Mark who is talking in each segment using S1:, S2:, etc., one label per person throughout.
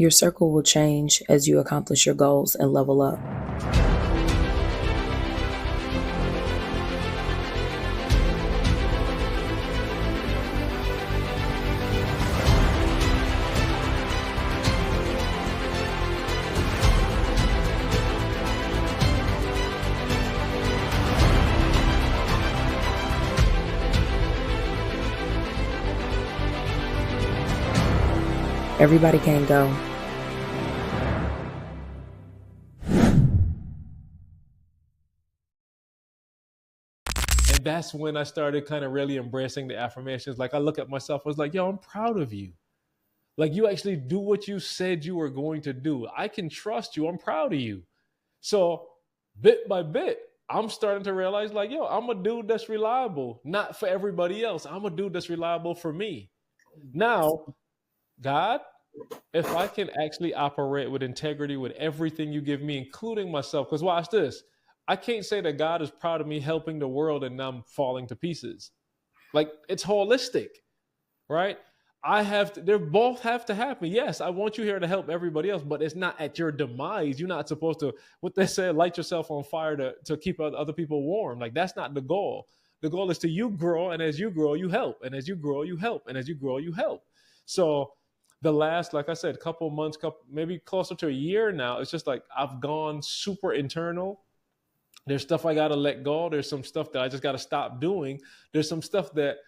S1: Your circle will change as you accomplish your goals and level up. Everybody can't go.
S2: And that's when I started kind of really embracing the affirmations. Like I look at myself, I was like, yo, I'm proud of you. Like you actually do what you said you were going to do. I can trust you. I'm proud of you. So bit by bit, I'm starting to realize like, yo, I'm a dude that's reliable, not for everybody else. I'm a dude that's reliable for me. Now, God, if I can actually operate with integrity with everything you give me, including myself, because watch this. I can't say that God is proud of me helping the world and I'm falling to pieces. Like it's holistic, right? They both have to happen. Yes, I want you here to help everybody else, but it's not at your demise. You're not supposed to, what they say, light yourself on fire to keep other people warm. Like that's not the goal. The goal is to you grow, and as you grow, you help. And as you grow, you help. And as you grow, you help. So the last, like I said, couple months, maybe closer to a year now, it's just like I've gone super internal. There's stuff I got to let go. There's some stuff that I just got to stop doing. There's some stuff that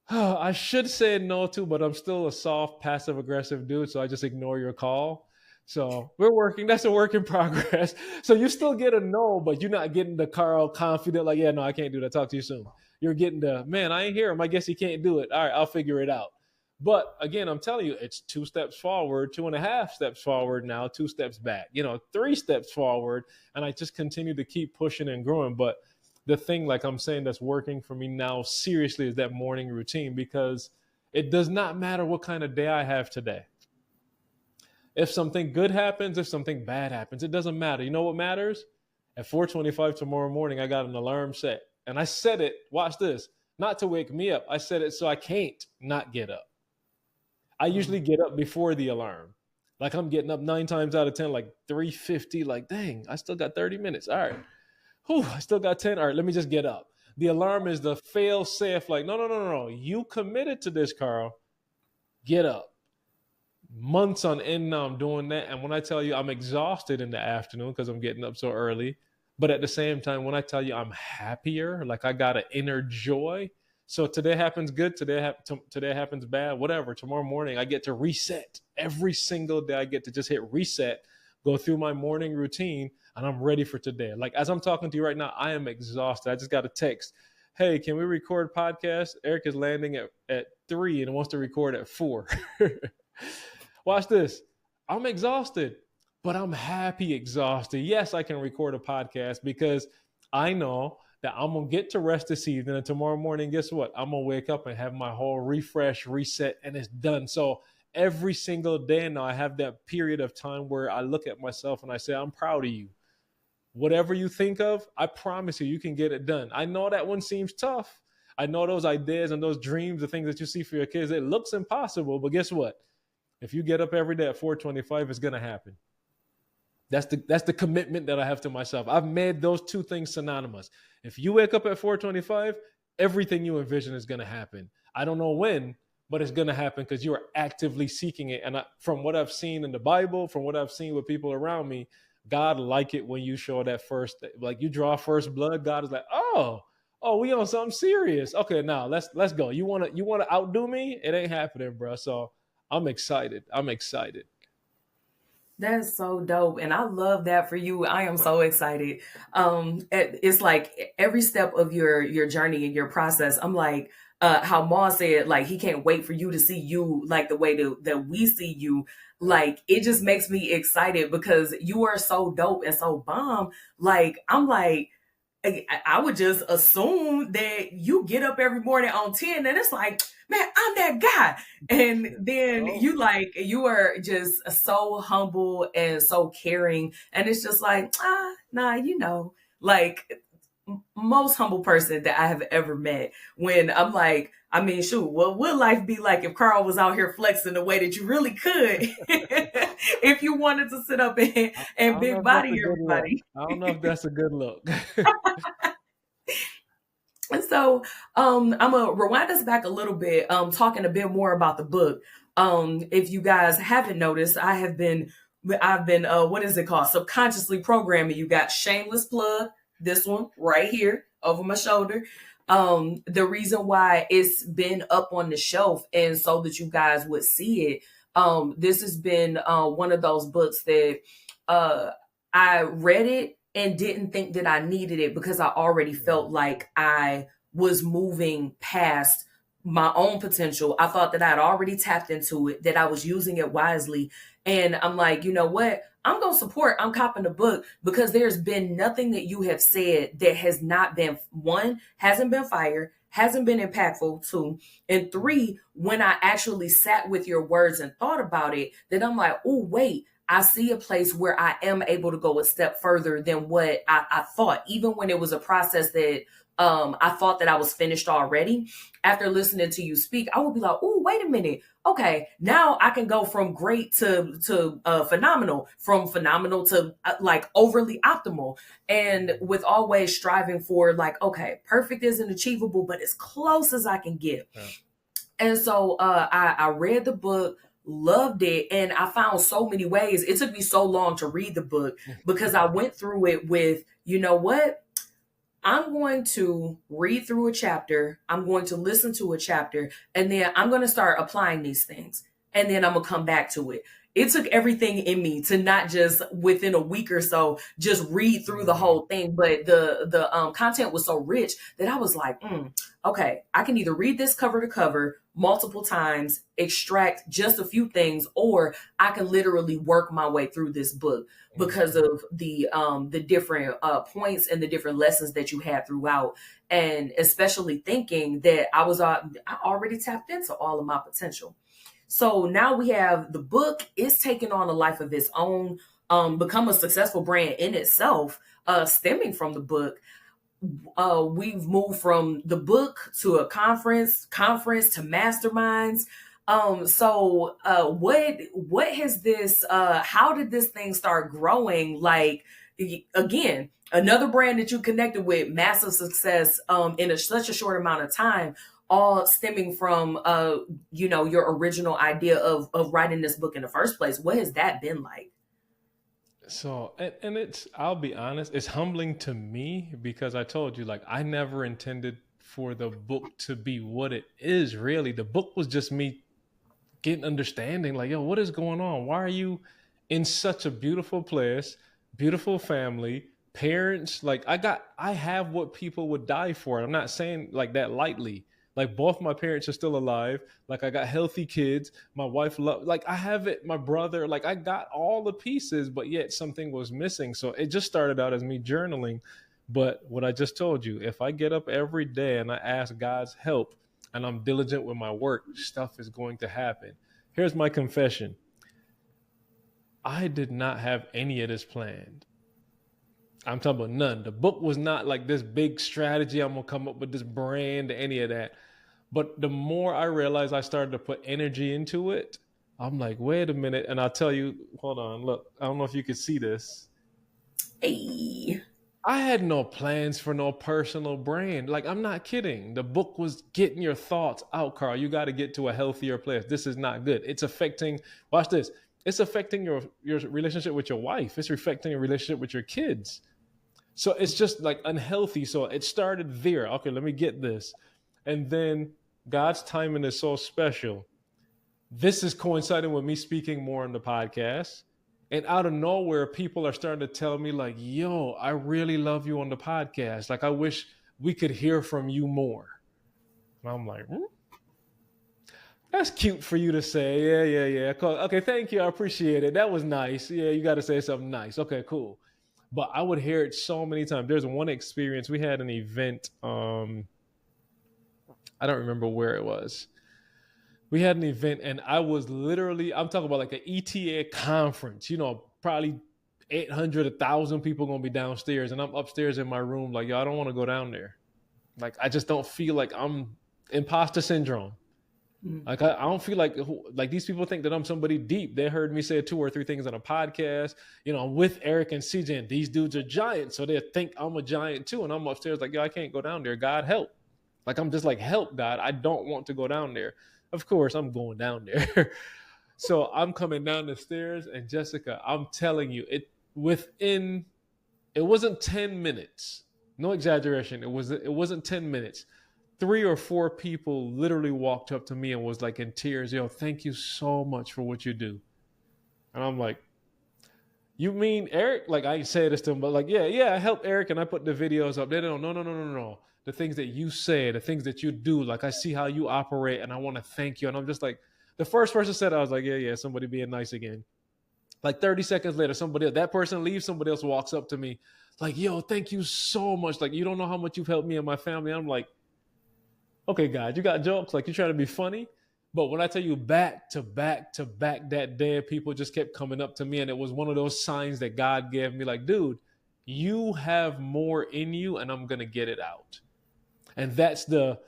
S2: I should say no to, but I'm still a soft, passive aggressive dude. So I just ignore your call. So we're working. That's a work in progress. So you still get a no, but you're not getting the Karl confident, like, yeah, no, I can't do that. Talk to you soon. You're getting the, man, I ain't hear him. I guess he can't do it. All right, I'll figure it out. But again, I'm telling you, it's 2 steps forward, 2.5 steps forward now, 2 steps back, 3 steps forward. And I just continue to keep pushing and growing. But the thing, like I'm saying, that's working for me now seriously is that morning routine, because it does not matter what kind of day I have today. If something good happens, if something bad happens, it doesn't matter. You know what matters? At 4:25 tomorrow morning, I got an alarm set. And I set it, watch this, not to wake me up. I set it so I can't not get up. I usually get up before the alarm. Like I'm getting up 9 times out of 10, like 3:50, like, dang, I still got 30 minutes. All right. Whew, I still got 10. All right, let me just get up. The alarm is the fail safe, like, no. You committed to this, Karl. Get up. Months on end now I'm doing that. And when I tell you I'm exhausted in the afternoon because I'm getting up so early, but at the same time, when I tell you I'm happier, like I got an inner joy. So today happens good, today happens bad, whatever. Tomorrow morning, I get to reset. Every single day, I get to just hit reset, go through my morning routine, and I'm ready for today. Like as I'm talking to you right now, I am exhausted. I just got a text. Hey, can we record podcast? Eric is landing at 3 and wants to record at 4. Watch this. I'm exhausted, but I'm happy exhausted. Yes, I can record a podcast because I know that I'm going to get to rest this evening. And tomorrow morning, guess what? I'm going to wake up and have my whole refresh, reset, and it's done. So every single day now, I have that period of time where I look at myself and I say, I'm proud of you. Whatever you think of, I promise you, you can get it done. I know that one seems tough. I know those ideas and those dreams, the things that you see for your kids, it looks impossible. But guess what? If you get up every day at 4:25, it's going to happen. That's the commitment that I have to myself. I've made those two things synonymous. If you wake up at 4:25, everything you envision is going to happen. I don't know when, but it's going to happen because you are actively seeking it. And from what I've seen in the Bible, from what I've seen with people around me, God like it when you show that first, like you draw first blood. God is like, oh, we on something serious. Okay, now let's go. You want to outdo me? It ain't happening, bro. So I'm excited.
S3: That's so dope. And I love that for you. I am so excited. It's like every step of your journey and your process. I'm like, how Ma said, like, he can't wait for you to see you like the way that we see you. Like, it just makes me excited because you are so dope and so bomb. Like, I'm like, I would just assume that you get up every morning on 10 and it's like, man, I'm that guy. And then you are just so humble and so caring. And it's just like, nah, like most humble person that I have ever met. When I'm like, I mean, shoot, what would life be like if Karl was out here flexing the way that you really could? If you wanted to sit up
S2: I
S3: and
S2: don't know
S3: big
S2: if that's a
S3: body
S2: good look.
S3: everybody.
S2: I don't know if that's a good look.
S3: And so I'm gonna rewind us back a little bit, talking a bit more about the book. If you guys haven't noticed, I've been what is it called? Subconsciously programming. You got shameless plug, this one right here over my shoulder. The reason why it's been up on the shelf and so that you guys would see it. This has been one of those books that uh I read it and didn't think that I needed it because I already felt like I was moving past my own potential. I thought that I had already tapped into it, that I was using it wisely. And I'm like, you know what? I'm copping the book because there's been nothing that you have said that has not been, one, hasn't been fire, hasn't been impactful, two, and three, when I actually sat with your words and thought about it, that I'm like, oh, wait, I see a place where I am able to go a step further than what I thought, even when it was a process that I thought that I was finished already. After listening to you speak, I would be like, oh, wait a minute. Okay, now I can go from great to phenomenal, from phenomenal to like overly optimal. And with always striving for like, okay, perfect isn't achievable, but as close as I can get. Yeah. And so I read the book, loved it, and I found so many ways. It took me so long to read the book because I went through it with, you know what? I'm going to read through a chapter, I'm going to listen to a chapter, and then I'm going to start applying these things. And then I'm going to come back to it. It took everything in me to not just within a week or so just read through the whole thing, but the content was so rich that I was like, okay, I can either read this cover to cover multiple times, extract just a few things, or I can literally work my way through this book because of the different points and the different lessons that you had throughout, and especially thinking that I already tapped into all of my potential. So now we have the book is taking on a life of its own, become a successful brand in itself, stemming from the book. We've moved from the book to a conference to masterminds. So what has this, how did this thing start growing? Like, again, another brand that you connected with, massive success, in such a short amount of time, all stemming from, your original idea of writing this book in the first place. What has that been like?
S2: So, and it's, I'll be honest, it's humbling to me because I told you, like, I never intended for the book to be what it is, really. The book was just me getting understanding, like, yo, what is going on? Why are you in such a beautiful place, beautiful family, parents? Like, I have what people would die for. And I'm not saying like that lightly. Like, both my parents are still alive. Like, I got healthy kids. My wife like, I have it. My brother, like, I got all the pieces, but yet something was missing. So it just started out as me journaling. But what I just told you, if I get up every day and I ask God's help and I'm diligent with my work, stuff is going to happen. Here's my confession. I did not have any of this planned. I'm talking about none. The book was not like this big strategy. I'm going to come up with this brand, any of that. But the more I realized I started to put energy into it, I'm like, wait a minute. And I'll tell you, hold on, look, I don't know if you could see this.
S3: Hey.
S2: I had no plans for no personal brand. Like, I'm not kidding. The book was getting your thoughts out, Karl. You got to get to a healthier place. This is not good. It's affecting, watch this. It's affecting your relationship with your wife. It's affecting your relationship with your kids. So it's just like unhealthy. So it started there. Okay, let me get this. And then God's timing is so special. This is coinciding with me speaking more on the podcast. And out of nowhere, people are starting to tell me like, yo, I really love you on the podcast. Like, I wish we could hear from you more. And I'm like, that's cute for you to say. Yeah. Okay, thank you. I appreciate it. That was nice. Yeah, you got to say something nice. Okay, cool. But I would hear it so many times. There's one experience. We had an event. I don't remember where it was. We had an event and I was literally, I'm talking about like an ETA conference, probably 800, 1,000 people going to be downstairs. And I'm upstairs in my room. Like, yo, I don't want to go down there. Like, I just don't feel like I'm imposter syndrome. Like, I don't feel like these people think that I'm somebody deep. They heard me say 2 or 3 things on a podcast. You know, I'm with Eric and CJ, and these dudes are giants. So they think I'm a giant too. And I'm upstairs like, yo, I can't go down there. God help. Like, I'm just like, help, God. I don't want to go down there. Of course, I'm going down there. So I'm coming down the stairs, and Jessica, I'm telling you, it wasn't 10 minutes. No exaggeration. It wasn't 10 minutes. 3 or 4 people literally walked up to me and was like in tears, yo, thank you so much for what you do. And I'm like, you mean Eric? Like, I ain't say this to him, but like, yeah, I helped Eric and I put the videos up. They don't, no. The things that you say, the things that you do, like, I see how you operate and I want to thank you. And I'm just like, the first person said, I was like, yeah, somebody being nice again. Like 30 seconds later, that person leaves, somebody else walks up to me like, yo, thank you so much. Like, you don't know how much you've helped me and my family. I'm like, okay, God, you got jokes. Like, you're trying to be funny. But when I tell you back to back to back that day, people just kept coming up to me. And it was one of those signs that God gave me, like, dude, you have more in you and I'm going to get it out. And that's the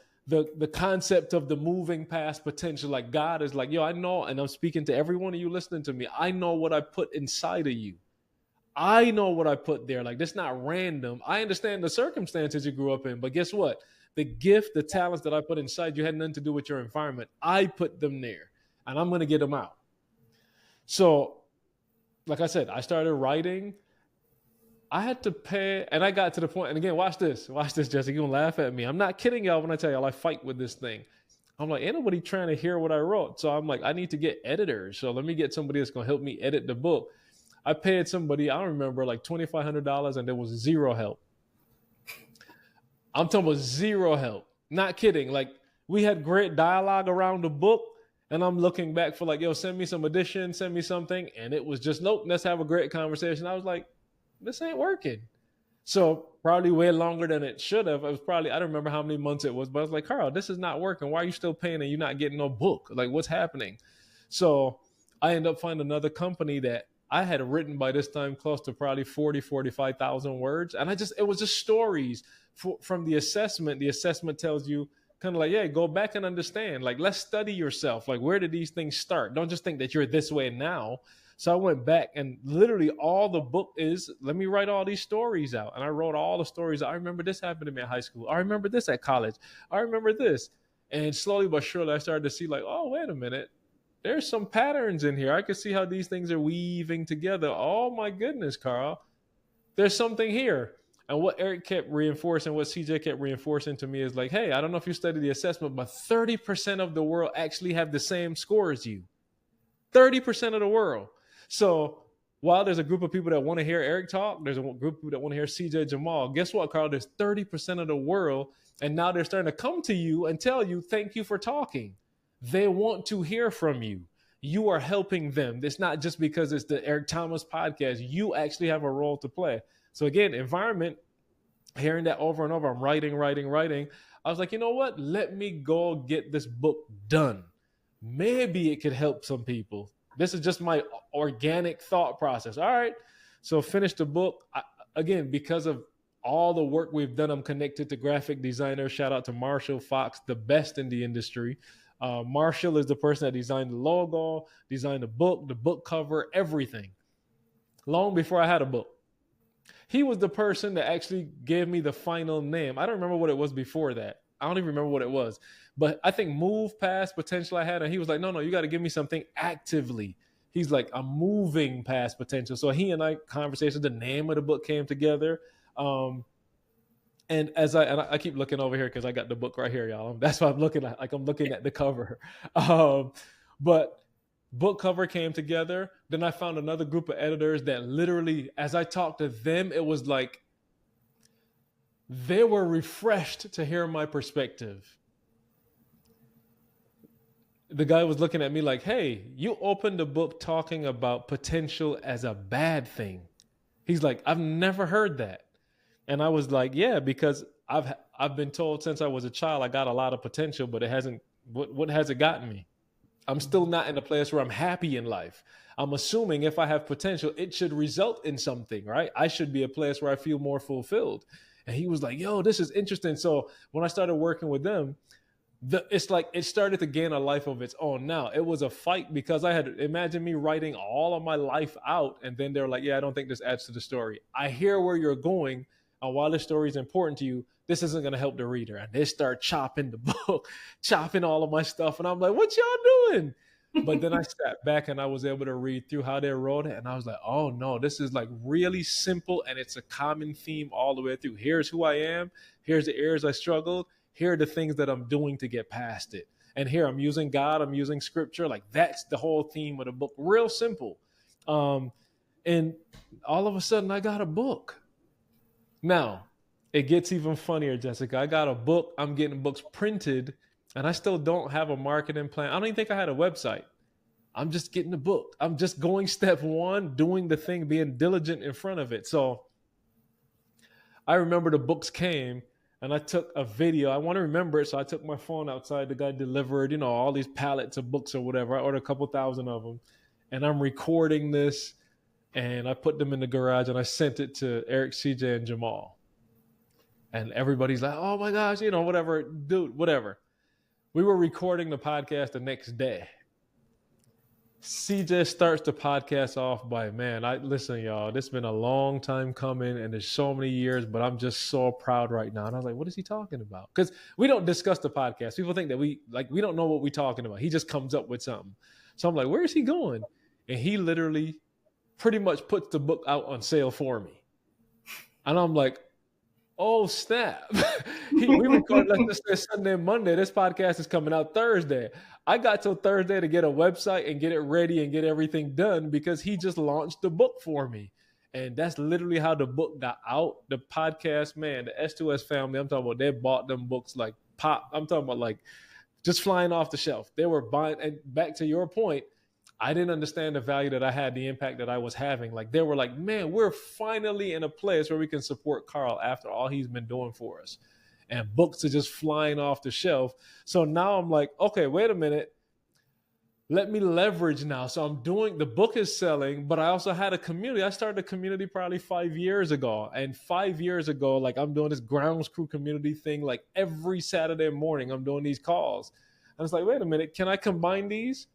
S2: concept of the moving past potential. Like, God is like, yo, I know. And I'm speaking to every one of you listening to me. I know what I put inside of you. I know what I put there. Like, that's not random. I understand the circumstances you grew up in, but guess what? The gift, the talents that I put inside you had nothing to do with your environment. I put them there, and I'm going to get them out. So, like I said, I started writing. I had to pay, and I got to the point, and again, watch this, Jessi. You're going to laugh at me. I'm not kidding y'all when I tell y'all I fight with this thing. I'm like, ain't nobody trying to hear what I wrote. So I'm like, I need to get editors. So let me get somebody that's going to help me edit the book. I paid somebody, I don't remember, like $2,500, and there was zero help. I'm talking about zero help. Not kidding. Like, we had great dialogue around the book, and I'm looking back for like, yo, send me some addition, send me something. And it was just, nope, let's have a great conversation. I was like, this ain't working. So probably way longer than it should have. It was probably, I don't remember how many months it was, but I was like, Karl, this is not working. Why are you still paying and you're not getting no book? Like, what's happening? So I ended up finding another company that I had written by this time close to probably 45,000 words. And it was just stories from the assessment. The assessment tells you kind of like, yeah, go back and understand. Like, let's study yourself. Like, where did these things start? Don't just think that you're this way now. So I went back, and literally all the book is, let me write all these stories out. And I wrote all the stories. I remember this happened to me in high school. I remember this at college. I remember this. And slowly but surely I started to see like, oh, wait a minute. There's some patterns in here. I can see how these things are weaving together. Oh my goodness, Karl. There's something here. And what Eric kept reinforcing, what CJ kept reinforcing to me is like, hey, I don't know if you studied the assessment, but 30% of the world actually have the same score as you. 30% of the world. So while there's a group of people that want to hear Eric talk, there's a group of people that want to hear CJ Jamal. Guess what, Karl? There's 30% of the world, and now they're starting to come to you and tell you, thank you for talking. They want to hear from you. You are helping them. It's not just because it's the Eric Thomas podcast. You actually have a role to play. So again, environment, hearing that over and over, I'm writing. I was like, you know what? Let me go get this book done. Maybe it could help some people. This is just my organic thought process. All right. So finish the book. Again, because of all the work we've done, I'm connected to graphic designers. Shout out to Marshall Fox, the best in the industry. Marshall is the person that designed the logo, designed the book cover, everything. Long before I had a book. He was the person that actually gave me the final name. I don't remember what it was before that. I don't even remember what it was. But I think move past potential I had. And he was like, no, you got to give me something actively. He's like, I'm moving past potential. So he and I conversation, the name of the book came together. And as I keep looking over here because I got the book right here, y'all. That's why I'm looking at, like I'm looking at the cover. But book cover came together. Then I found another group of editors that literally, as I talked to them, it was like they were refreshed to hear my perspective. The guy was looking at me like, hey, you opened the book talking about potential as a bad thing. He's like, I've never heard that. And I was like, yeah, because I've been told since I was a child, I got a lot of potential, but it hasn't, what has it gotten me? I'm still not in a place where I'm happy in life. I'm assuming if I have potential, it should result in something, right? I should be a place where I feel more fulfilled. And he was like, yo, this is interesting. So when I started working with them, it's like it started to gain a life of its own. Now it was a fight because I had, imagine me writing all of my life out, and then they're like, yeah, I don't think this adds to the story. I hear where you're going, and while the story is important to you, this isn't going to help the reader. And they start chopping the book, chopping all of my stuff, and I'm like, what y'all doing? But then I sat back and I was able to read through how they wrote it, and I was like, oh no, this is like really simple, and it's a common theme all the way through. Here's who I am, here's the areas I struggled, here are the things that I'm doing to get past it. And here I'm using God, I'm using scripture. Like that's the whole theme of the book. Real simple. And all of a sudden I got a book. Now, it gets even funnier, Jessica. I got a book. I'm getting books printed, and I still don't have a marketing plan. I don't even think I had a website. I'm just getting the book. I'm just going step one, doing the thing, being diligent in front of it. So I remember the books came, and I took a video. I want to remember it, so I took my phone outside. The guy delivered, all these pallets of books or whatever. I ordered a couple thousand of them, and I'm recording this, and I put them in the garage, and I sent it to Eric, CJ, and Jamal. And everybody's like, oh my gosh, whatever, dude, whatever. We were recording the podcast the next day. CJ starts the podcast off by, listen, y'all, this has been a long time coming, and there's so many years, but I'm just so proud right now. And I was like, what is he talking about? Because we don't discuss the podcast. People think that we don't know what we're talking about. He just comes up with something. So I'm like, where is he going? And he literally pretty much puts the book out on sale for me. And I'm like, oh, snap. We record, let's just say Sunday, Monday. This podcast is coming out Thursday. I got till Thursday to get a website and get it ready and get everything done because he just launched the book for me. And that's literally how the book got out. The podcast, man, the S2S family, I'm talking about, they bought them books like pop. I'm talking about like just flying off the shelf. They were buying, and back to your point, I didn't understand the value that I had, the impact that I was having. Like they were like, man, we're finally in a place where we can support Karl after all he's been doing for us. And books are just flying off the shelf. So now I'm like, okay, wait a minute. Let me leverage now. So I'm doing, the book is selling, but I also had a community. I started a community probably 5 years ago. And 5 years ago, like I'm doing this grounds crew community thing. Like every Saturday morning, I'm doing these calls. I was like, wait a minute, can I combine these?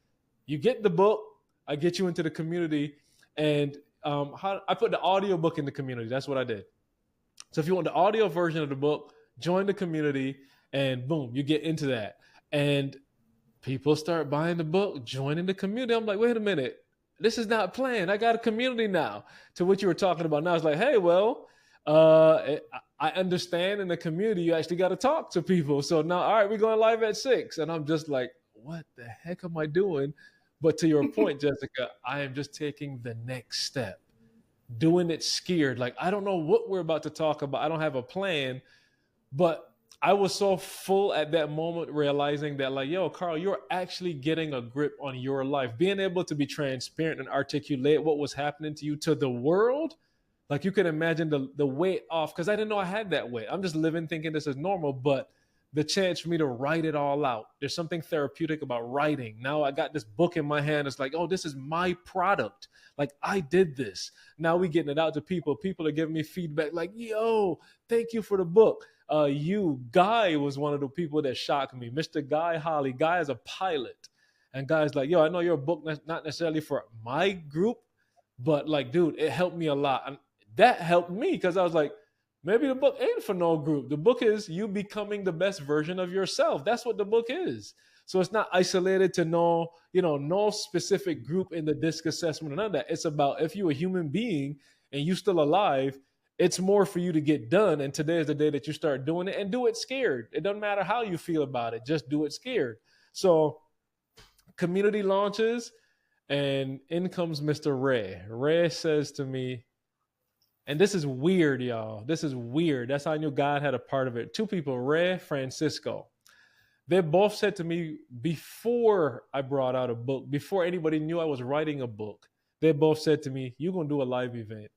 S2: You get the book, I get you into the community, and I put the audio book in the community. That's what I did. So if you want the audio version of the book, join the community, and boom, you get into that. And people start buying the book, joining the community. I'm like, wait a minute, this is not planned. I got a community now. To what you were talking about now, it's like, hey, well, I understand in the community you actually got to talk to people. So now, all right, we're going live at 6. And I'm just like, what the heck am I doing? But to your point, Jessica, I am just taking the next step, doing it scared. Like, I don't know what we're about to talk about. I don't have a plan, but I was so full at that moment, realizing that like, yo, Karl, you're actually getting a grip on your life, being able to be transparent and articulate what was happening to you to the world. Like you can imagine the weight off, because I didn't know I had that weight. I'm just living thinking this is normal, but the chance for me to write it all out. There's something therapeutic about writing. Now I got this book in my hand. It's like, oh, this is my product. Like I did this. Now we getting it out to people. People are giving me feedback like, yo, thank you for the book. Guy was one of the people that shocked me. Mr. Guy Holly. Guy is a pilot. And Guy's like, yo, I know your book not necessarily for my group, but like, dude, it helped me a lot. And that helped me because I was like, maybe the book ain't for no group. The book is you becoming the best version of yourself. That's what the book is. So it's not isolated to no specific group in the DISC assessment or none of that. It's about if you're a human being and you still alive, it's more for you to get done. And today is the day that you start doing it, and do it scared. It doesn't matter how you feel about it. Just do it scared. So community launches, and in comes Mr. Ray. Ray says to me, and this is weird, y'all. This is weird. That's how I knew God had a part of it. 2 people, Ray, Francisco. They both said to me before I brought out a book, before anybody knew I was writing a book, they both said to me, you're going to do a live event.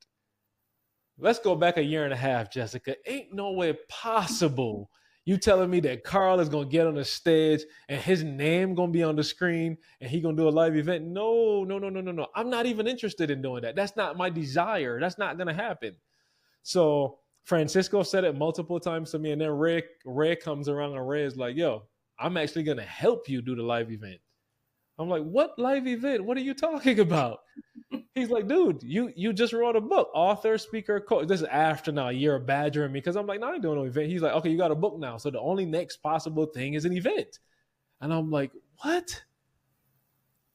S2: Let's go back a year and a half, Jessica. Ain't no way possible You telling me that Karl is gonna get on the stage and his name gonna be on the screen and he gonna do a live event? No, no, no, no, no, no. I'm not even interested in doing that. That's not my desire. That's not gonna happen. So Francisco said it multiple times to me, and then Ray comes around and Ray is like, yo, I'm actually gonna help you do the live event. I'm like, what live event? What are you talking about? He's like, dude, you just wrote a book, author, speaker, coach. This is after now a year of badgering me because I'm like, no, I ain't doing no event. He's like, okay, you got a book now. So the only next possible thing is an event. And I'm like, what?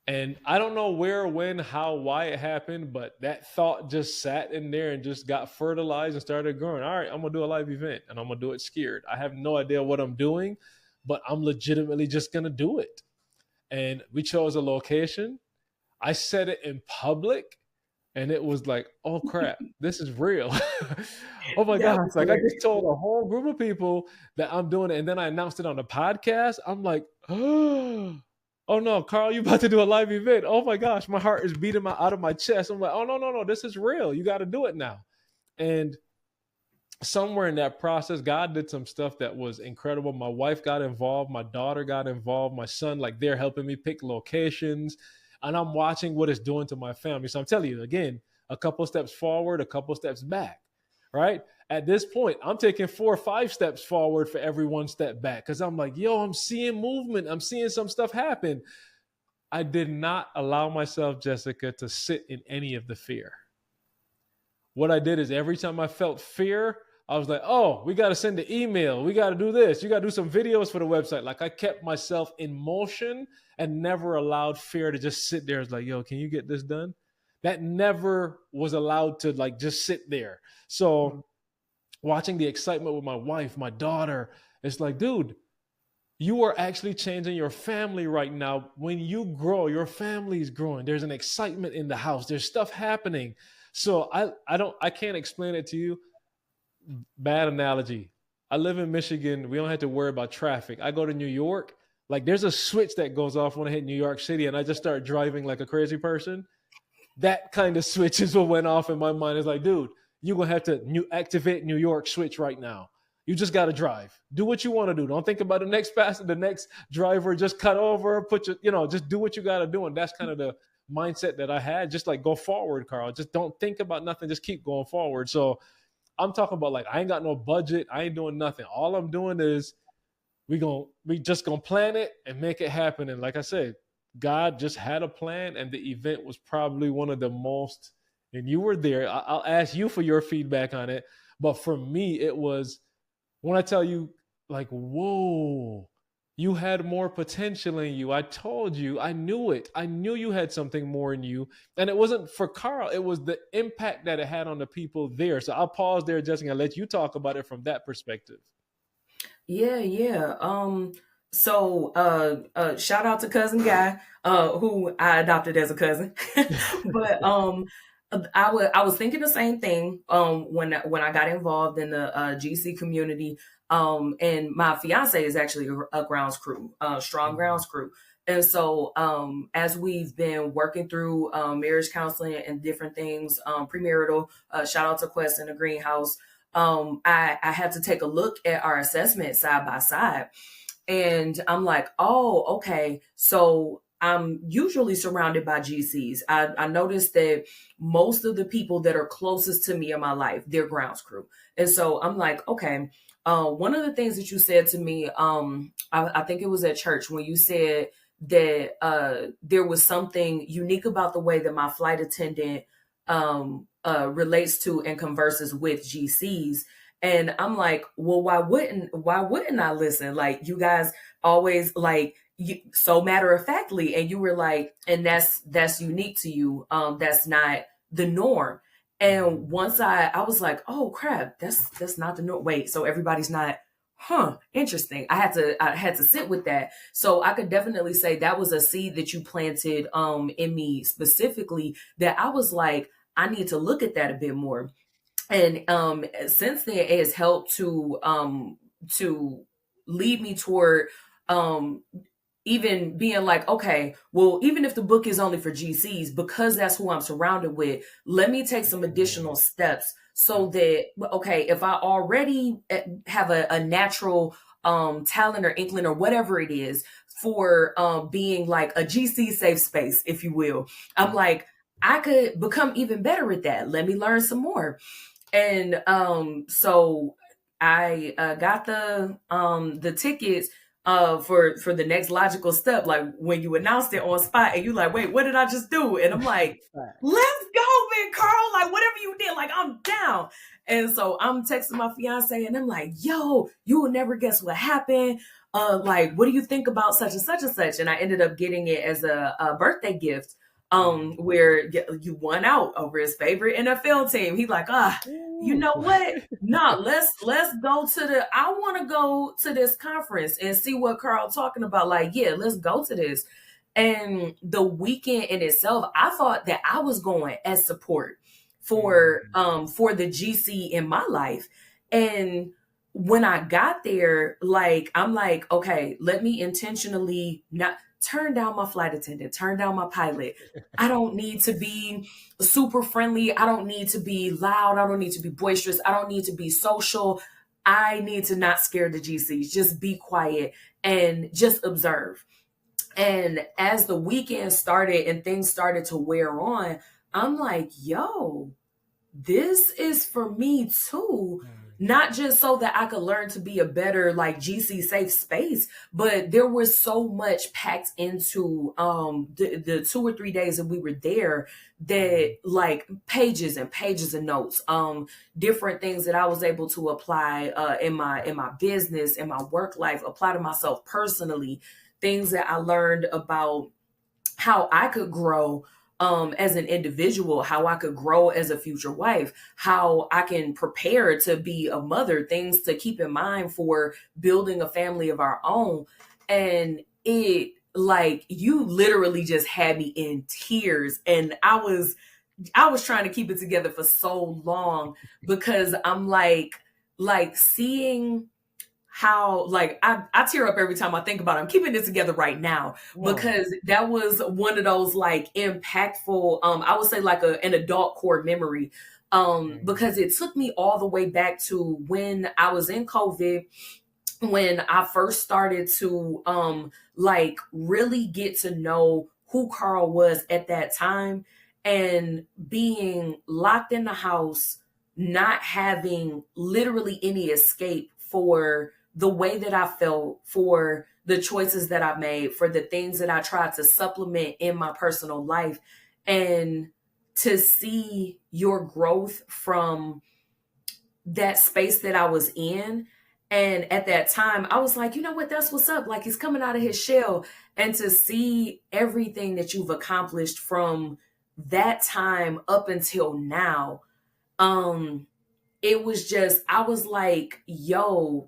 S2: And I don't know where, when, how, why it happened, but that thought just sat in there and just got fertilized and started growing. All right, I'm going to do a live event and I'm going to do it scared. I have no idea what I'm doing, but I'm legitimately just going to do it. And we chose a location. I said it in public. And it was like, oh crap, this is real. Oh my gosh. Like I just told a whole group of people that I'm doing it. And then I announced it on the podcast. I'm like, oh no, Karl, you about to do a live event. Oh my gosh, my heart is beating out of my chest. I'm like, oh no, this is real. You got to do it now. And somewhere in that process, God did some stuff that was incredible. My wife got involved. My daughter got involved. My son, like they're helping me pick locations. And I'm watching what it's doing to my family. So I'm telling you, again, a couple steps forward, a couple steps back, right? At this point, I'm taking 4 or 5 steps forward for every 1 step back because I'm like, yo, I'm seeing movement. I'm seeing some stuff happen. I did not allow myself, Jessica, to sit in any of the fear. What I did is every time I felt fear, I was like, oh, we got to send an email. We got to do this. You got to do some videos for the website. Like I kept myself in motion and never allowed fear to just sit there. It's like, yo, can you get this done? That never was allowed to like just sit there. So watching the excitement with my wife, my daughter, it's like, dude, you are actually changing your family right now. When you grow, your family's growing. There's an excitement in the house. There's stuff happening. So I can't explain it to you. Bad analogy. I live in Michigan. We don't have to worry about traffic. I go to New York. Like there's a switch that goes off when I hit New York City and I just start driving like a crazy person. That kind of switch is what went off in my mind. It's like, dude, you're going to have to activate New York switch right now. You just got to drive. Do what you want to do. Don't think about the next driver. Just cut over, just do what you got to do. And that's kind of the mindset that I had. Just like go forward, Karl. Just don't think about nothing. Just keep going forward. So I'm talking about like, I ain't got no budget. I ain't doing nothing. All I'm doing is we just gonna plan it and make it happen. And like I said, God just had a plan and the event was probably one of the most, and you were there. I'll ask you for your feedback on it. But for me, it was when I tell you like, whoa, you had more potential in you. I told you, I knew it. I knew you had something more in you. And it wasn't for Karl. It was the impact that it had on the people there. So I'll pause there, Jessica, and let you talk about it from that perspective.
S3: Yeah. So shout out to cousin Guy, who I adopted as a cousin. But I was thinking the same thing when I got involved in the GC community. And my fiance is actually a grounds crew, strong grounds crew. And so as we've been working through marriage counseling and different things, premarital, shout out to Quest in the greenhouse, I had to take a look at our assessment side by side. And I'm like, oh, okay. So I'm usually surrounded by GCs. I noticed that most of the people that are closest to me in my life, they're grounds crew. And so I'm like, okay. One of the things that you said to me, I think it was at church when you said that there was something unique about the way that my flight attendant relates to and converses with GCs. And I'm like, well, why wouldn't I listen? Like you guys always like so matter of factly. And you were like, and that's unique to you. That's not the norm. And once I was like, oh crap, that's not the norm. Wait, so everybody's not, interesting. I had to sit with that. So I could definitely say that was a seed that you planted in me specifically, that I was like, I need to look at that a bit more. And since then it has helped to lead me toward even being like, okay, well, even if the book is only for GCs, because that's who I'm surrounded with, let me take some additional steps so that, okay, if I already have a natural talent or inkling or whatever it is for being like a GC safe space, if you will. I'm like, I could become even better at that. Let me learn some more. And so I got the tickets for the next logical step. Like when you announced it on spot and you like, wait, what did I just do? And I'm like, let's go, man, Carl. Like whatever you did, like I'm down. And so I'm texting my fiance and I'm like, yo, you will never guess what happened. Like, what do you think about such and such and such? And I ended up getting it as a birthday gift. Where you won out over his favorite NFL team. He like, you know what? No, let's go to I want to go to this conference and see what Carl talking about. Like, yeah, let's go to this. And the weekend in itself, I thought that I was going as support for the GC in my life. And when I got there, like, I'm like, okay, let me intentionally not turn down my flight attendant, turn down my pilot. I don't need to be super friendly. I don't need to be loud. I don't need to be boisterous. I don't need to be social. I need to not scare the GCs. Just be quiet and just observe. And as the weekend started and things started to wear on, I'm like, yo, this is for me too. Not just so that I could learn to be a better like GC safe space, but there was so much packed into the 2 or 3 days that we were there that like pages and pages of notes, different things that I was able to apply in my business, in my work life, apply to myself personally, things that I learned about how I could grow as an individual, how I could grow as a future wife, how I can prepare to be a mother, things to keep in mind for building a family of our own. And it like, you literally just had me in tears. And I was trying to keep it together for so long because I'm like seeing how like I tear up every time I think about it. I'm keeping it together right now because that was one of those like impactful, I would say like an adult core memory, because it took me all the way back to when I was in COVID, when I first started to like really get to know who Carl was at that time, and being locked in the house, not having literally any escape for the way that I felt, for the choices that I made, for the things that I tried to supplement in my personal life, and to see your growth from that space that I was in. And at that time, I was like, you know what, that's what's up. Like, he's coming out of his shell. And to see everything that you've accomplished from that time up until now, it was just, I was like, yo,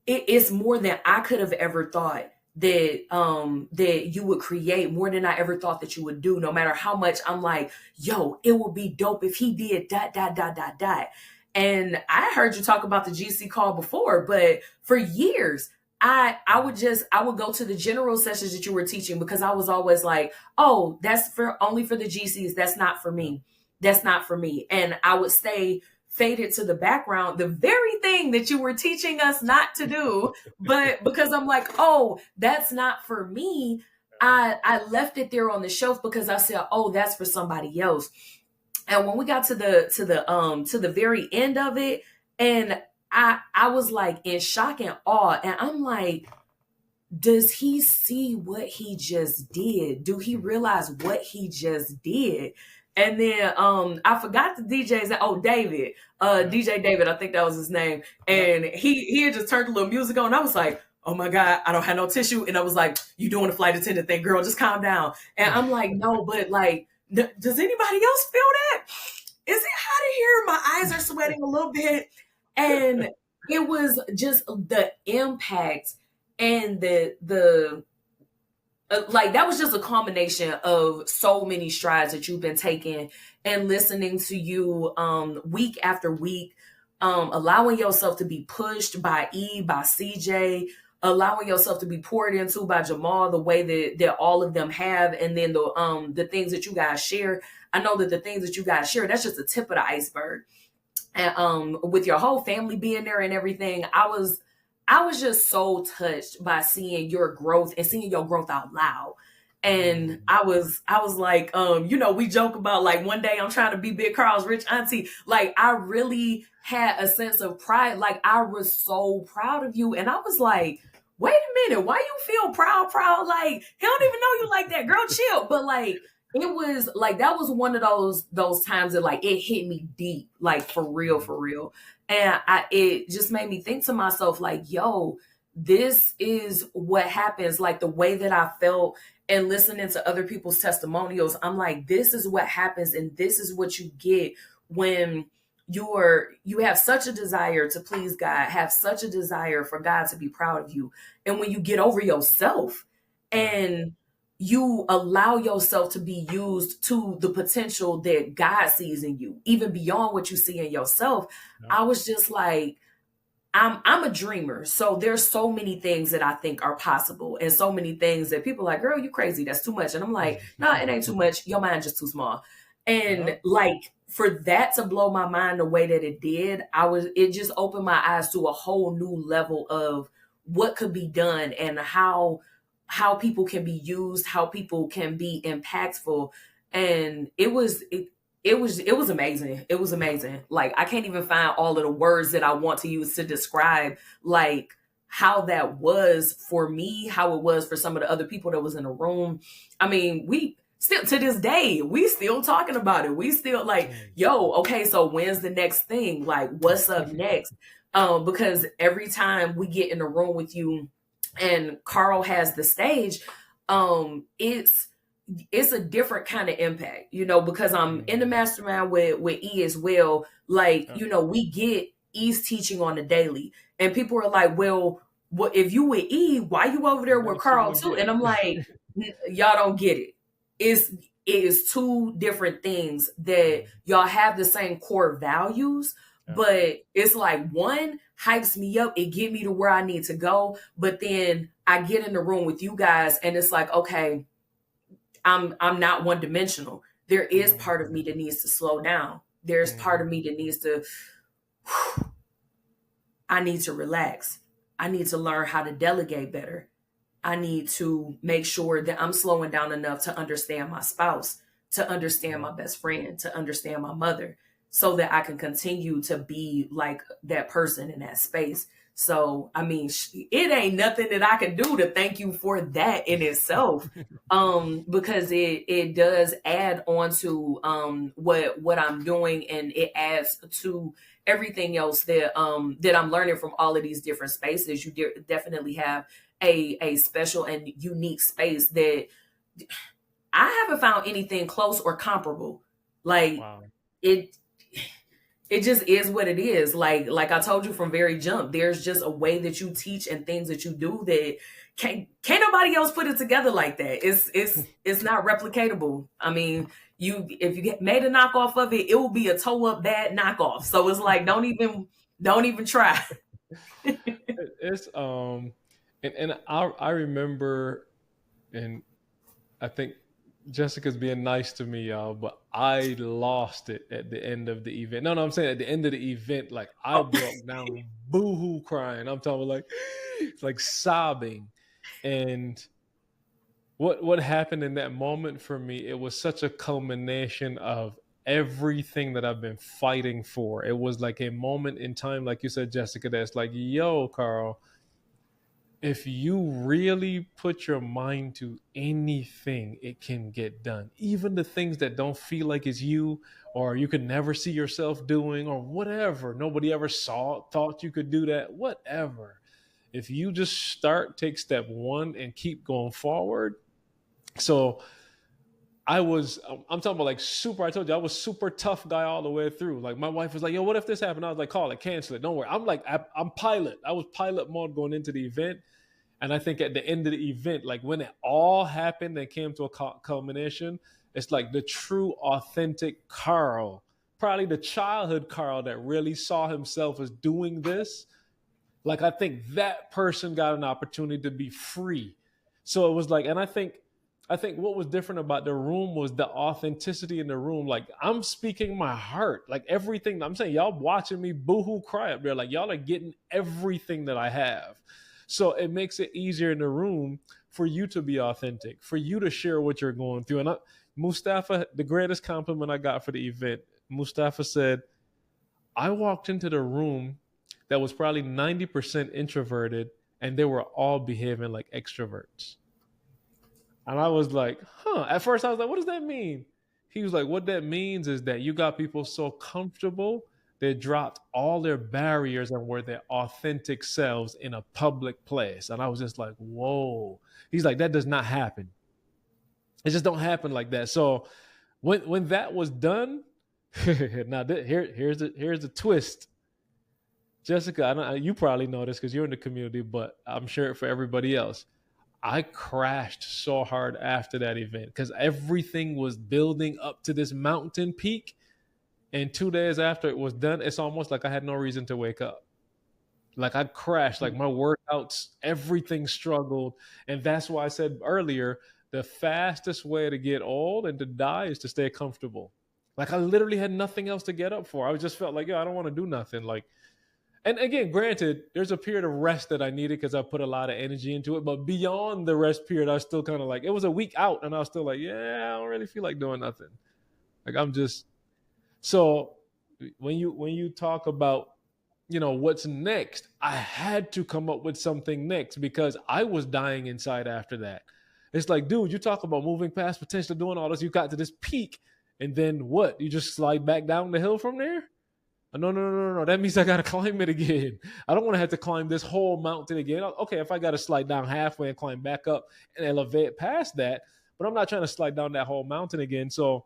S3: it's more than I could have ever thought that you would create, more than I ever thought that you would do, no matter how much I'm like, yo, it would be dope if he did ... And I heard you talk about the GC call before, but for years, I would go to the general sessions that you were teaching because I was always like, oh, that's only for the GCs. That's not for me. That's not for me. And I would stay faded to the background, the very thing that you were teaching us not to do. But because I'm like, oh, that's not for me, I left it there on the shelf because I said, oh, that's for somebody else. And when we got to the very end of it, and I was like in shock and awe, and I'm like, does he see what he just did? Do he realize what he just did? And then I forgot the DJ's name. Oh, David, DJ David, I think that was his name. And he had just turned a little music on. And I was like, oh my God, I don't have no tissue. And I was like, you doing a flight attendant thing, girl, just calm down. And I'm like, no, but like, does anybody else feel that? Is it hot in here? My eyes are sweating a little bit. And it was just the impact and the like, that was just a combination of so many strides that you've been taking, and listening to you week after week, allowing yourself to be pushed by by CJ, allowing yourself to be poured into by Jamal, the way that all of them have, and then the things that you guys share. I know that the things that you guys share, that's just the tip of the iceberg. And with your whole family being there and everything, I was just so touched by seeing your growth and seeing your growth out loud. And I was like, we joke about like one day I'm trying to be Big Carl's rich auntie. Like I really had a sense of pride. Like I was so proud of you. And I was like, wait a minute, why you feel proud? Like he don't even know you like that, girl. Chill. But like it was like that was one of those times that like it hit me deep, like for real, for real. And it just made me think to myself, like, yo, this is what happens. Like the way that I felt and listening to other people's testimonials, I'm like, this is what happens, and this is what you get when you have such a desire to please God, have such a desire for God to be proud of you. And when you get over yourself and you allow yourself to be used to the potential that God sees in you, even beyond what you see in yourself, I was just like, I'm a dreamer. So there's so many things that I think are possible and so many things that people are like, girl, you crazy. That's too much. And I'm like, no, it ain't too much. Your mind's just too small. And like for that to blow my mind the way that it did, it just opened my eyes to a whole new level of what could be done and how people can be used, how people can be impactful. And it was amazing. It was amazing. Like I can't even find all of the words that I want to use to describe like how that was for me, how it was for some of the other people that was in the room. I mean, we still to this day, we still talking about it. We still like, yo, okay, so when's the next thing? Like what's up next? Because every time we get in the room with you and Karl has the stage, it's a different kind of impact, because I'm in the mastermind with E as well. Like, we get E's teaching on the daily, and people are like, well, what if you with E, why you over there with Karl too? And I'm like, y'all don't get it. It is two different things that y'all have the same core values, but it's like one hypes me up, it get me to where I need to go. But then I get in the room with you guys and it's like, okay, I'm not one dimensional. There is part of me that needs to slow down. There's part of me that needs to, I need to relax. I need to learn how to delegate better. I need to make sure that I'm slowing down enough to understand my spouse, to understand my best friend, to understand my mother, so that I can continue to be like that person in that space. So, I mean, it ain't nothing that I can do to thank you for that in itself. Because it does add on to what I'm doing, and it adds to everything else that I'm learning from all of these different spaces. You definitely have a special and unique space that I haven't found anything close or comparable. Like it just is what it is. Like I told you from very jump, there's just a way that you teach and things that you do that can't nobody else put it together like that. It's not replicatable. I mean, if you made a knockoff of it, it will be a toe up bad knockoff. So it's like don't even try.
S2: It's and I remember, and I think Jessica's being nice to me, y'all, but I lost it at the end of the event. No, I'm saying at the end of the event, like I broke down boohoo crying. I'm talking like it's like sobbing. And what happened in that moment for me, it was such a culmination of everything that I've been fighting for. It was like a moment in time, like you said, Jessica, that's like, yo, Karl, if you really put your mind to anything, it can get done. Even the things that don't feel like it's you, or you could never see yourself doing, or whatever. Nobody ever thought you could do that, whatever. If you just take step one and keep going forward. So I'm talking about like I told you, I was super tough guy all the way through. Like my wife was like, yo, what if this happened? I was like, call it, cancel it. Don't worry. I'm like, I'm pilot. I was pilot mode going into the event. And I think at the end of the event, like when it all happened and came to a culmination, it's like the true, authentic Karl, probably the childhood Karl that really saw himself as doing this. Like, I think that person got an opportunity to be free. So it was like, and I think I think what was different about the room was the authenticity in the room. Like I'm speaking my heart, like everything I'm saying. Y'all watching me boohoo cry up there. Like y'all are getting everything that I have. So it makes it easier in the room for you to be authentic, for you to share what you're going through. And Mustafa, the greatest compliment I got for the event, Mustafa said, I walked into the room that was probably 90% introverted and they were all behaving like extroverts. And I was like, huh. At first, I was like, what does that mean? He was like, what that means is that you got people so comfortable, they dropped all their barriers and were their authentic selves in a public place. And I was just like, whoa. He's like, that does not happen. It just don't happen like that. So when that was done, now here's the twist. Jessica, you probably know this because you're in the community, but I'm sure for everybody else. I crashed so hard after that event because everything was building up to this mountain peak. And 2 days after it was done, it's almost like I had no reason to wake up. Like I crashed, like my workouts, everything struggled. And that's why I said earlier, the fastest way to get old and to die is to stay comfortable. Like I literally had nothing else to get up for. I just felt like, yo, I don't want to do nothing. Like, and again, granted, there's a period of rest that I needed because I put a lot of energy into it. But beyond the rest period, I was still kind of like, it was a week out, and I was still like, yeah, I don't really feel like doing nothing. Like I'm just so when you talk about what's next, I had to come up with something next because I was dying inside after that. It's like, dude, you talk about moving past potential, doing all this, you got to this peak, and then what? You just slide back down the hill from there? No. That means I got to climb it again. I don't want to have to climb this whole mountain again. Okay, if I got to slide down halfway and climb back up and elevate past that, but I'm not trying to slide down that whole mountain again. So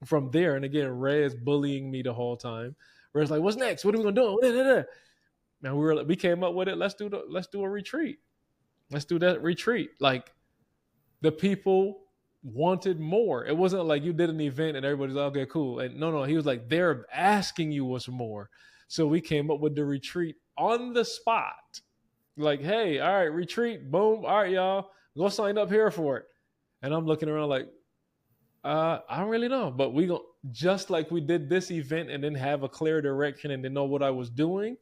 S2: from there, and again, Ray is bullying me the whole time. Ray's like, "What's next? What are we gonna do?" Man, we came up with it. Let's do a retreat. Let's do that retreat. Like the people wanted more. It wasn't like you did an event and everybody's like, okay, cool. And no, he was like, they're asking you what's more. So we came up with the retreat on the spot. Like, hey, all right, retreat, boom. All right, y'all, go sign up here for it. And I'm looking around like, I don't really know, but we go just like we did this event and then have a clear direction and then know what I was doing.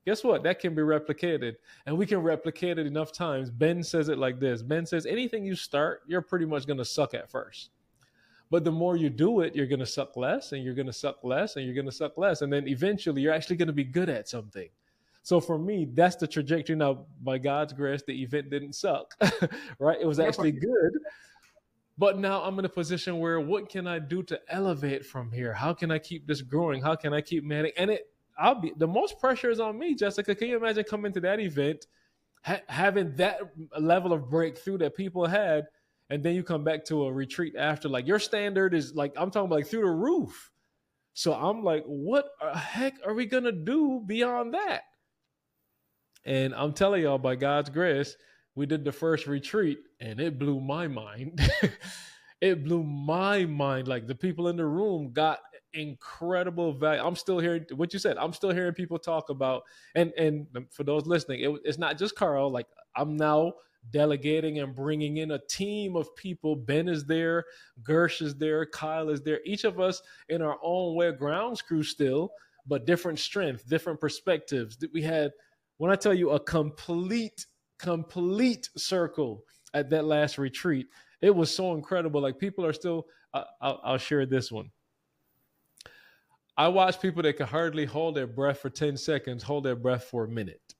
S2: Guess what? That can be replicated, and we can replicate it enough times. Ben says it like this. Ben says, anything you start, you're pretty much going to suck at first. But the more you do it, you're going to suck less, and you're going to suck less, and you're going to suck less. And then eventually, you're actually going to be good at something. So for me, that's the trajectory. Now, by God's grace, the event didn't suck, right? It was actually good. But now I'm in a position where what can I do to elevate from here? How can I keep this growing? How can I keep managing? And the most pressure is on me, Jessica. Can you imagine coming to that event, having that level of breakthrough that people had, and then you come back to a retreat after, like your standard is like, I'm talking about like through the roof. So I'm like, what the heck are we going to do beyond that? And I'm telling y'all, by God's grace, we did the first retreat and it blew my mind. It blew my mind. Like the people in the room got incredible value. I'm still hearing what you said. I'm still hearing people talk about, and for those listening, it's not just Karl. Like I'm now delegating and bringing in a team of people. Ben is there, Gersh is there, Kyle is there. Each of us in our own way, grounds crew still, but different strength, different perspectives. We had, when I tell you, a complete circle at that last retreat. It was so incredible. Like people are still, I'll share this one. I watch people that can hardly hold their breath for 10 seconds, hold their breath for a minute.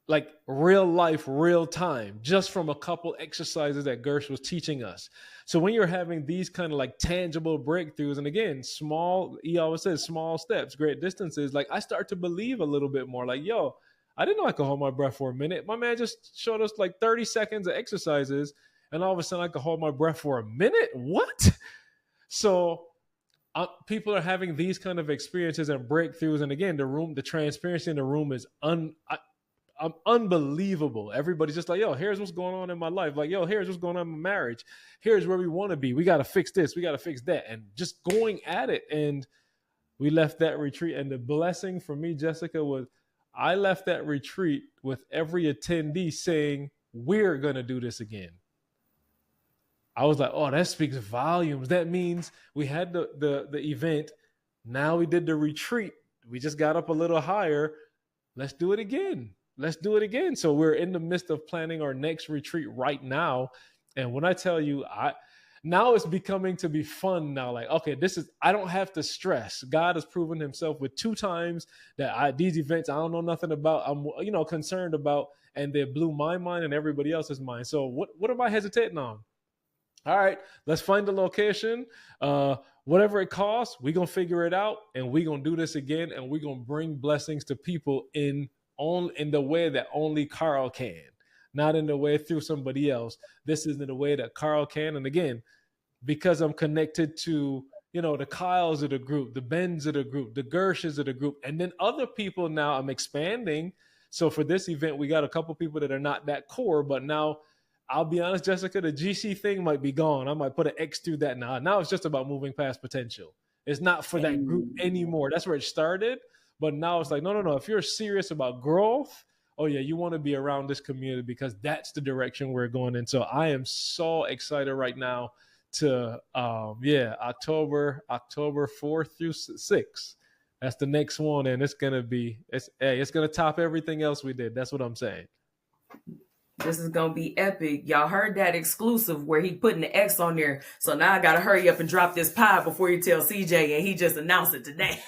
S2: Like real life, real time, just from a couple exercises that Gersh was teaching us. So when you're having these kind of like tangible breakthroughs, and again, he always says small steps, great distances, like I start to believe a little bit more like, yo, I didn't know I could hold my breath for a minute. My man just showed us like 30 seconds of exercises, and all of a sudden I could hold my breath for a minute? What? So people are having these kind of experiences and breakthroughs. And again, the transparency in the room is unbelievable. Everybody's just like, yo, here's what's going on in my life. Like, yo, here's what's going on in my marriage. Here's where we want to be. We got to fix this. We got to fix that. And just going at it. And we left that retreat. And the blessing for me, Jessica, was I left that retreat with every attendee saying, we're going to do this again. I was like, oh, that speaks volumes. That means we had the event. Now we did the retreat. We just got up a little higher. Let's do it again. Let's do it again. So we're in the midst of planning our next retreat right now. And when I tell you, now it's becoming to be fun now. Like, okay, I don't have to stress. God has proven himself with 2 times that these events I don't know nothing about. I'm, concerned about, and they blew my mind and everybody else's mind. So what am I hesitating on? All right, let's find the location. Whatever it costs, we're going to figure it out, and we're going to do this again, and we're going to bring blessings to people in the way that only Karl can, not in the way through somebody else. This is in the way that Karl can. And again, because I'm connected to, the Kyles of the group, the Bens of the group, the Gershes of the group, and then other people now I'm expanding. So for this event, we got a couple people that are not that core, but now I'll be honest, Jessica, the GC thing might be gone. I might put an X through that now. Now it's just about moving past potential. It's not for that group anymore. That's where it started. But now it's like, no. If you're serious about growth, oh yeah, you want to be around this community because that's the direction we're going in. So I am so excited right now to, October 4th through 6th. That's the next one. And it's going to top everything else we did. That's what I'm saying.
S3: This is going to be epic. Y'all heard that exclusive where he putting the X on there. So now I got to hurry up and drop this pod before you tell CJ, and he just announced it today.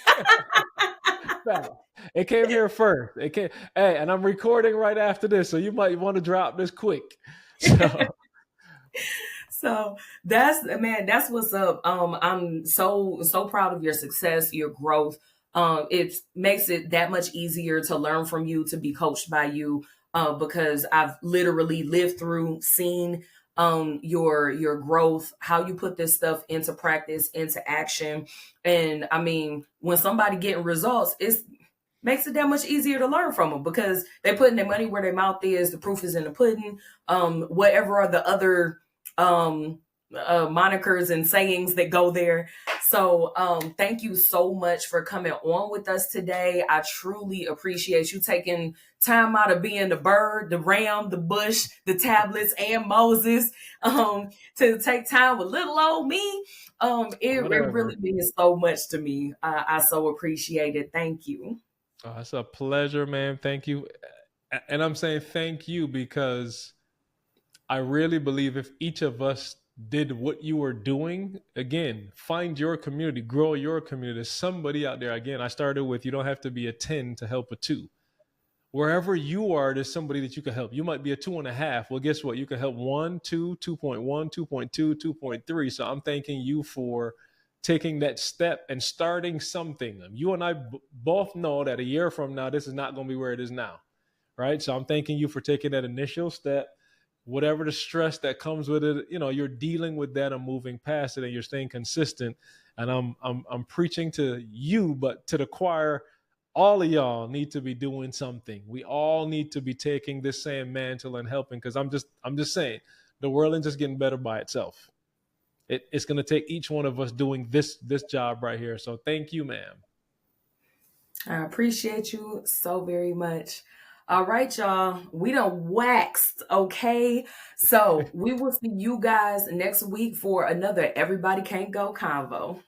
S2: It came here first. Hey, and I'm recording right after this, so you might want to drop this quick.
S3: So that's what's up. I'm so proud of your success, your growth. It makes it that much easier to learn from you, to be coached by you. Because I've literally lived through, seen your growth, how you put this stuff into practice, into action. And I mean, when somebody getting results, it makes it that much easier to learn from them because they're putting their money where their mouth is. The proof is in the pudding. Whatever are the other monikers and sayings that go there. So thank you so much for coming on with us today. I truly appreciate you taking time out of being the bird, the ram, the bush, the tablets, and Moses to take time with little old me. It really means so much to me. I so appreciate it. Thank you.
S2: Oh, it's a pleasure, man. Thank you. And I'm saying thank you because I really believe if each of us did what you were doing, again, find your community, grow your community. There's somebody out there. Again, I started with, you don't have to be a 10 to help a 2. Wherever you are, there's somebody that you can help. You might be a 2.5. Well, guess what? You can help 1, 2, 2.1, 2.2, 2.3. So I'm thanking you for taking that step and starting something. You and I both know that a year from now, this is not going to be where it is now, right? So I'm thanking you for taking that initial step. Whatever the stress that comes with it, you're dealing with that and moving past it, and you're staying consistent. And I'm preaching to you, but to the choir, all of y'all need to be doing something. We all need to be taking this same mantle and helping, because I'm just saying the world ain't just getting better by itself. It's going to take each one of us doing this job right here. So thank you, ma'am.
S3: I appreciate you so very much. All right, y'all. We done waxed, okay? So we will see you guys next week for another Everybody Can't Go Convo.